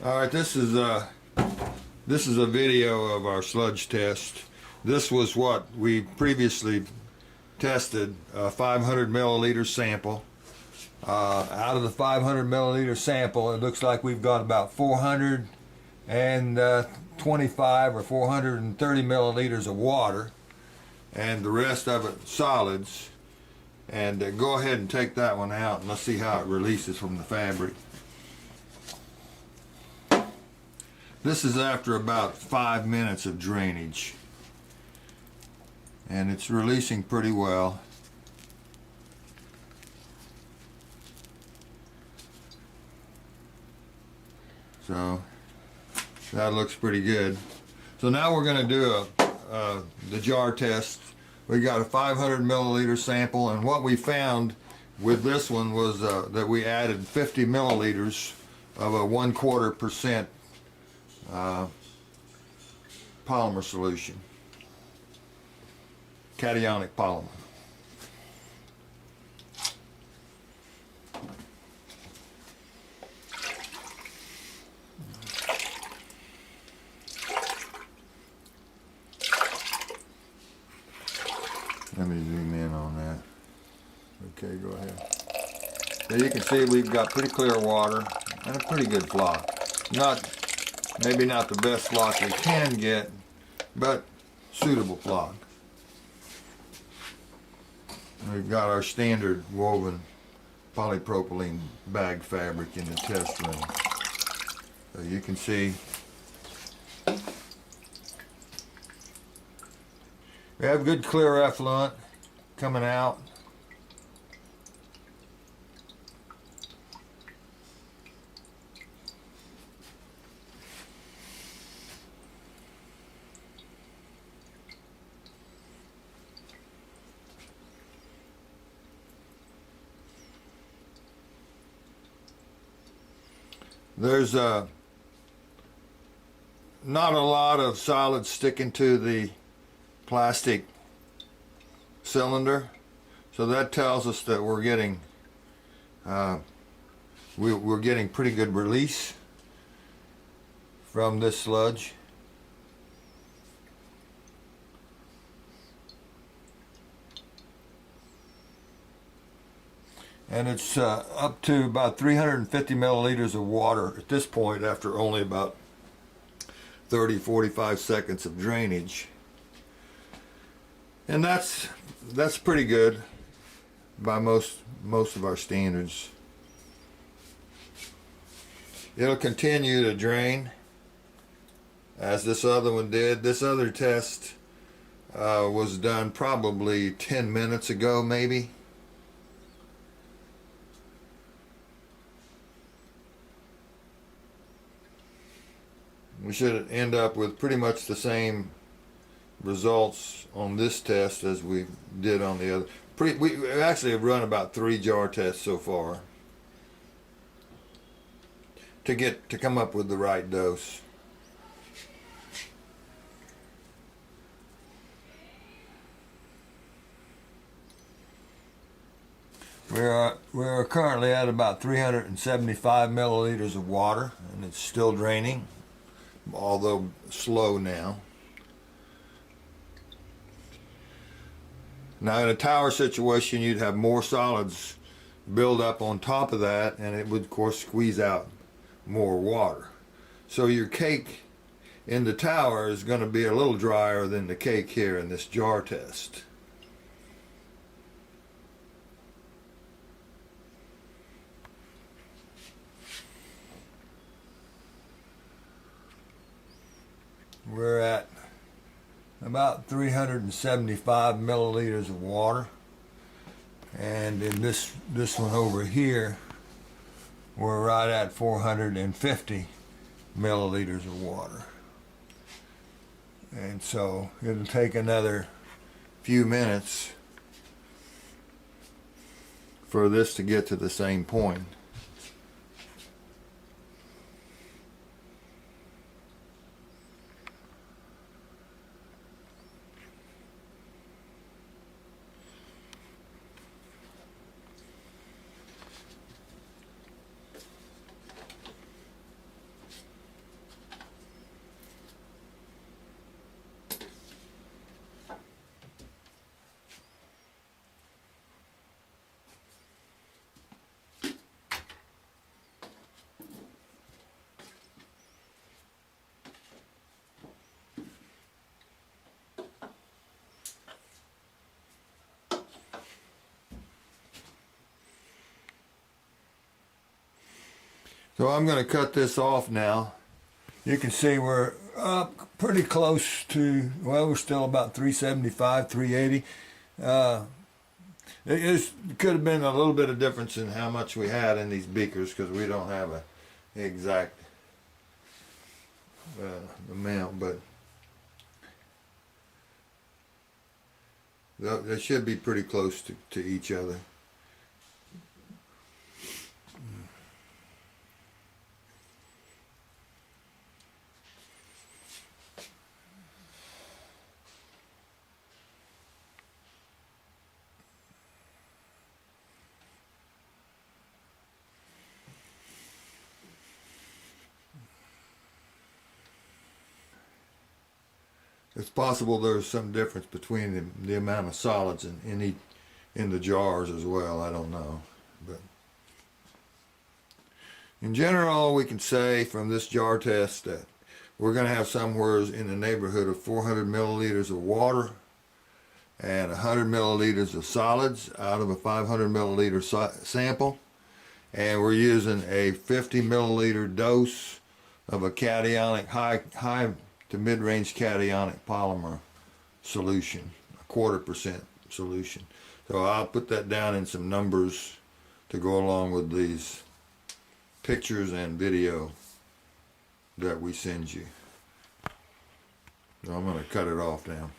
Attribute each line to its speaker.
Speaker 1: All right, this is a video of our sludge test. This was what we previously tested, a 500 milliliter sample. Out of the 500 milliliter sample, it looks like we've got about 425 or 430 milliliters of water, and the rest of it solids. And go ahead and take that one out, and let's see how it releases from the fabric. This is after about 5 minutes of drainage, and it's releasing pretty well. So that looks pretty good. So now we're going to do the jar test. We got a 500 milliliter sample, and what we found with this one was that we added 50 milliliters of a 1/4% polymer solution, cationic polymer. Let me zoom in on that. Okay, go ahead. So you can see we've got pretty clear water and a pretty good flock. Maybe not the best flock we can get, but suitable flock. We've got our standard woven polypropylene bag fabric in the test room. So you can see we have good clear effluent coming out. There's not a lot of solids sticking to the plastic cylinder, so that tells us that we're getting we're getting pretty good release from this sludge. And it's up to about 350 milliliters of water at this point after only about 30-45 seconds of drainage. And that's pretty good by most of our standards. It'll continue to drain as this other one did. This other test was done probably 10 minutes ago, maybe. We should end up with pretty much the same results on this test as we did on the other. We actually have run about 3 jar tests so far to come up with the right dose. We are currently at about 375 milliliters of water, and it's still draining, although slow now. Now in a tower situation, you'd have more solids build up on top of that, and it would of course squeeze out more water. So your cake in the tower is going to be a little drier than the cake here in this jar test. We're at about 375 milliliters of water, and in this one over here we're right at 450 milliliters of water. And so it'll take another few minutes for this to get to the same point. So I'm going to cut this off now. You can see we're up pretty close to, well, we're still about 375, 380. It could have been a little bit of difference in how much we had in these beakers because we don't have an exact amount, but they should be pretty close to each other. It's possible there's some difference between the amount of solids in the jars as well. I don't know, but in general, we can say from this jar test that we're going to have somewhere in the neighborhood of 400 milliliters of water and 100 milliliters of solids out of a 500 milliliter sample, and we're using a 50 milliliter dose of a cationic high to mid-range cationic polymer solution, a 1/4% solution. So I'll put that down in some numbers to go along with these pictures and video that we send you. So I'm going to cut it off now.